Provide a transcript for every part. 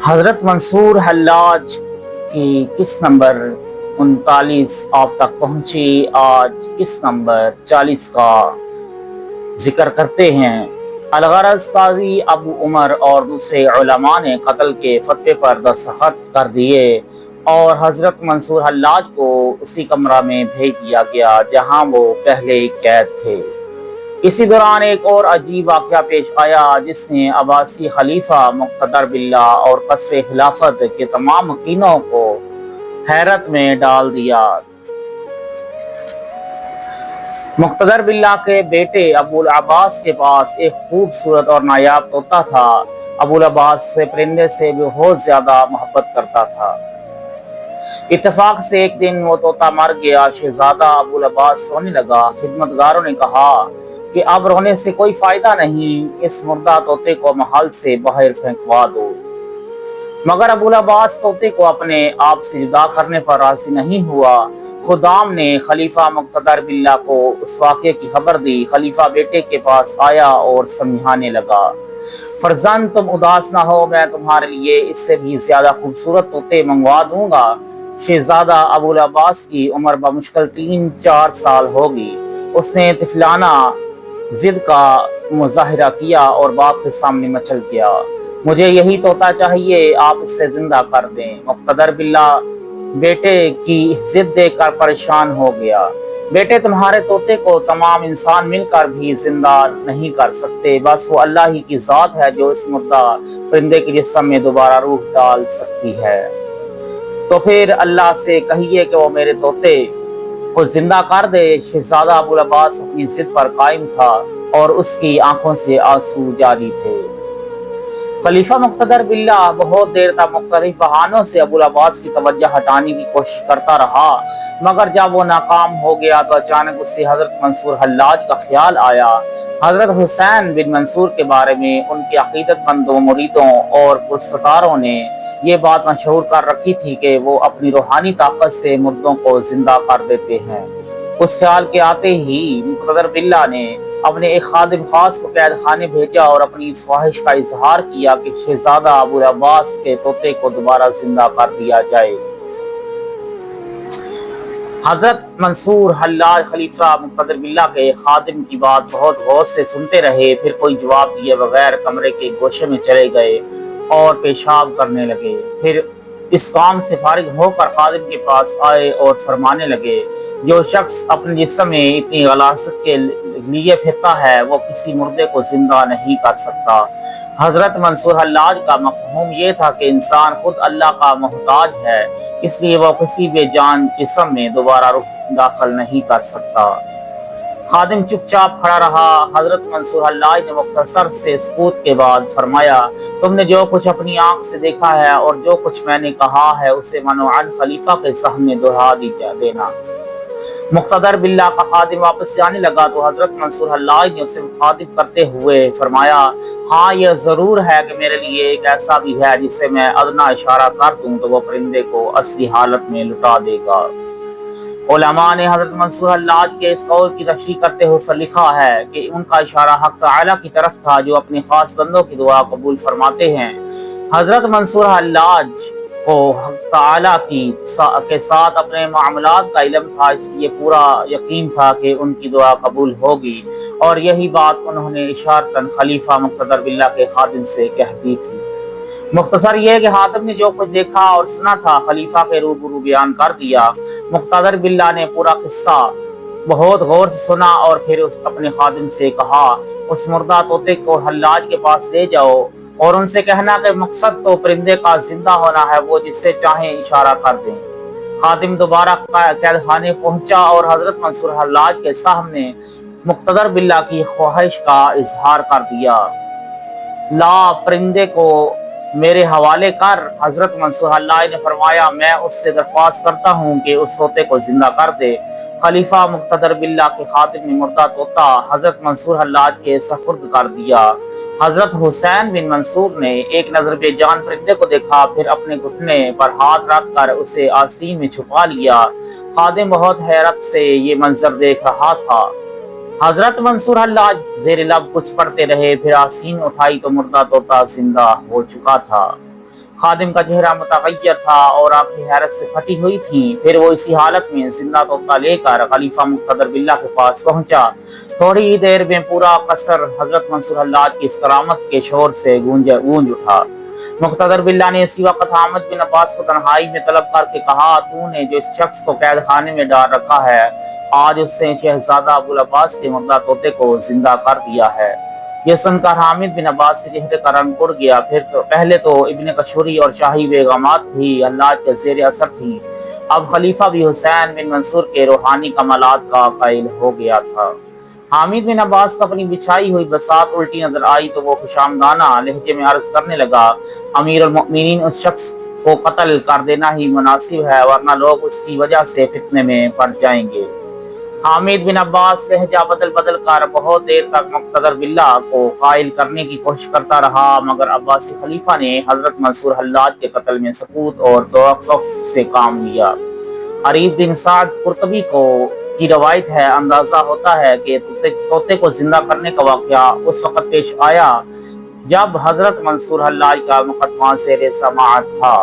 حضرت منصور حلاج کی قسط نمبر 39 آپ تک پہنچی۔ آج قسط نمبر 40 کا ذکر کرتے ہیں۔ الغرض قاضی ابو عمر اور دوسرے علماء نے قتل کے فتوے پر دستخط کر دیے اور حضرت منصور حلاج کو اسی کمرہ میں بھیج دیا گیا جہاں وہ پہلے قید تھے۔ اسی دوران ایک اور عجیب واقعہ پیش آیا جس نے عباسی خلیفہ مقتدر باللہ اور قصر خلافت کے تمام مکینوں کو حیرت میں ڈال دیا۔ مقتدر باللہ کے بیٹے ابو العباس کے پاس ایک خوبصورت اور نایاب طوطا تھا۔ ابو العباس سے پرندے سے بہت زیادہ محبت کرتا تھا۔ اتفاق سے ایک دن وہ طوطا مر گیا۔ شہزادہ ابو العباس رونے لگا۔ خدمتگاروں نے کہا کہ اب رونے سے کوئی فائدہ نہیں، اس مردہ طوطے کو محل سے باہر پھینکوا دو۔ مگر ابو العباس طوطے کو اپنے آپ سے جدا کرنے پر راضی نہیں ہوا۔ خدام نے خلیفہ مقتدر باللہ کو اس واقعے کی خبر دی۔ خلیفہ بیٹے کے پاس آیا اور سمجھانے لگا، فرزند تم اداس نہ ہو، میں تمہارے لیے اس سے بھی زیادہ خوبصورت طوطے منگوا دوں گا۔ شہزادہ ابو العباس کی عمر بمشکل 3-4 سال ہوگی۔ اس نے طفلانہ ضد کا مظاہرہ کیا اور باپ کے سامنے مچل گیا، مجھے یہی طوطا چاہیے، آپ اس سے زندہ کر دیں۔ مقتدر باللہ بیٹے کی ضد دیکھ کر پریشان ہو گیا، بیٹے تمہارے طوطے کو تمام انسان مل کر بھی زندہ نہیں کر سکتے، بس وہ اللہ ہی کی ذات ہے جو اس مردہ پرندے کے جسم میں دوبارہ روح ڈال سکتی ہے۔ تو پھر اللہ سے کہیے کہ وہ میرے طوطے کو زندہ کر دے۔ شہزادہ ابو العباس اپنی ضد پر قائم تھا اور اس کی آنکھوں سے آنسو جاری تھے۔ خلیفہ مقتدر باللہ بہت دیر تک مختلف بہانوں سے ابو العباس کی توجہ ہٹانے کی کوشش کرتا رہا، مگر جب وہ ناکام ہو گیا تو اچانک اسے حضرت منصور حلاج کا خیال آیا۔ حضرت حسین بن منصور کے بارے میں ان کے عقیدت مندوں، مریدوں اور پرستاروں نے یہ بات مشہور کر رکھی تھی کہ وہ اپنی روحانی طاقت سے مردوں کو زندہ کر دیتے ہیں۔ اس خیال کے آتے ہی مقتدر باللہ نے اپنے ایک خادم خاص کو قید خانے بھیجا اور اپنی اس خواہش کا اظہار کیا کہ شہزادہ ابو العباس کے طوطے کو دوبارہ زندہ کر دیا جائے۔ حضرت منصور حلاج خلیفہ مقتدر باللہ کے خادم کی بات بہت غور سے سنتے رہے، پھر کوئی جواب دیے بغیر کمرے کے گوشے میں چلے گئے اور پیشاب کرنے لگے۔ پھر اس کام سے فارغ ہو کر خادم کے پاس آئے اور فرمانے لگے، جو شخص اپنے جسم میں اتنی غلاظت کے لیے پھرتا ہے وہ کسی مردے کو زندہ نہیں کر سکتا۔ حضرت منصور حلاج کا مفہوم یہ تھا کہ انسان خود اللہ کا محتاج ہے، اس لیے وہ کسی بے جان جسم میں دوبارہ روح داخل نہیں کر سکتا۔ خادم چپ چاپ کھڑا رہا۔ حضرت منصور حلاج نے مختصر سے سکوت کے بعد فرمایا، تم نے جو کچھ اپنی آنکھ سے دیکھا ہے اور جو کچھ میں نے کہا ہے اسے منوعاً خلیفہ کے سامنے دہرا دینا۔ مقتدر باللہ کا خادم واپس جانے لگا تو حضرت منصور حلاج نے اسے مخاطب کرتے ہوئے فرمایا، ہاں یہ ضرور ہے کہ میرے لیے ایک ایسا بھی ہے جسے میں ادنا اشارہ کر دوں تو وہ پرندے کو اصلی حالت میں لٹا دے گا۔ علماء نے حضرت منصور حلاج کے اس قول کی تشریح کرتے ہوئے لکھا ہے کہ ان کا اشارہ حق تعالی کی طرف تھا جو اپنے خاص بندوں کی دعا قبول فرماتے ہیں۔ حضرت منصور حلاج کو حق تعالی کے ساتھ اپنے معاملات کا علم تھا، اس لیے پورا یقین تھا کہ ان کی دعا قبول ہوگی، اور یہی بات انہوں نے اشارتاً خلیفہ مقتدر باللہ کے خادم سے کہہ دی تھی۔ مختصر یہ کہ حاتم نے جو کچھ دیکھا اور سنا تھا خلیفہ کے روبرو بیان کر دیا۔ مقتدر باللہ نے پورا قصہ بہت غور سے سنا اور پھر اپنے خادم سے کہا، اس مردہ طوطے کو حلاج کے پاس لے جاؤ اور ان سے کہنا کہ مقصد تو پرندے کا زندہ ہونا ہے، وہ جس سے چاہیں اشارہ کر دیں۔ خادم دوبارہ قید خانے پہنچا اور حضرت منصور حلاج کے سامنے مقتدر باللہ کی خواہش کا اظہار کر دیا، لا پرندے کو میرے حوالے کر۔ حضرت منصور حلاج نے فرمایا، میں اس سے درخواست کرتا ہوں کہ اس طوطے کو زندہ کر دے۔ خلیفہ مقتدر باللہ کے خادم نے مردہ طوطا حضرت منصور حلاج کے سپرد کر دیا۔ حضرت حسین بن منصور نے ایک نظر بے جان پرندے کو دیکھا، پھر اپنے گھٹنے پر ہاتھ رکھ کر اسے آستین میں چھپا لیا۔ خادم بہت حیرت سے یہ منظر دیکھ رہا تھا۔ حضرت منصور حلاج زیر لب کچھ پڑھتے رہے، پھر آستین اٹھائی تو مردہ طوطا زندہ ہو چکا تھا۔ خادم کا چہرہ متغیر تھا اور آنکھیں حیرت سے پھٹی ہوئی تھیں۔ پھر وہ اسی حالت میں زندہ طوطا لے کر خلیفہ مقتدر باللہ کے پاس پہنچا۔ تھوڑی ہی دیر میں پورا قصر حضرت منصور حلاج کی اس کرامت کے شور سے گونج اٹھا۔ مقتدر باللہ نے اسی وقت حامد بن عباس کو تنہائی میں طلب کر کے کہا، تو نے جو اس شخص کو قید خانے میں ڈال رکھا ہے، آج اس نے شہزادہ ابوالعباس کے مردہ طوطے کو زندہ کر دیا ہے۔ یہ سن کر حامد بن عباس کے چہرے کا رنگ اڑ گیا۔ پہلے تو ابن کشوری اور شاہی بیگمات بھی حلاج کے زیر اثر تھیں، اب خلیفہ بھی حسین بن منصور کے روحانی کمالات کا قائل ہو گیا تھا۔ حامد بن عباس کو اپنی بچھائی ہوئی بساط الٹی نظر آئی تو وہ خوشامدانہ لہجے میں عرض کرنے لگا، امیر المؤمنین، اس شخص کو قتل کر دینا ہی مناسب ہے، ورنہ لوگ اس کی وجہ سے فتنے میں پڑ جائیں گے۔ حامد بن عباس لہجہ بدل کر بہت دیر تک مقتدر باللہ کو قائل کرنے کی کوشش کرتا رہا، مگر عباسی خلیفہ نے حضرت منصور حلاج کے قتل میں سکوت اور توقف سے کام لیا۔ حریث بن سعد قرطبی کی روایت ہے، اندازہ ہوتا ہے کہ طوطے کو زندہ کرنے کا واقعہ اس وقت پیش آیا جب حضرت منصور حلاج کا مقدمہ زیر سماعت تھا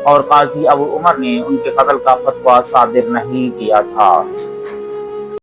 اور قاضی ابو عمر نے ان کے قتل کا فتویٰ صادر نہیں کیا تھا۔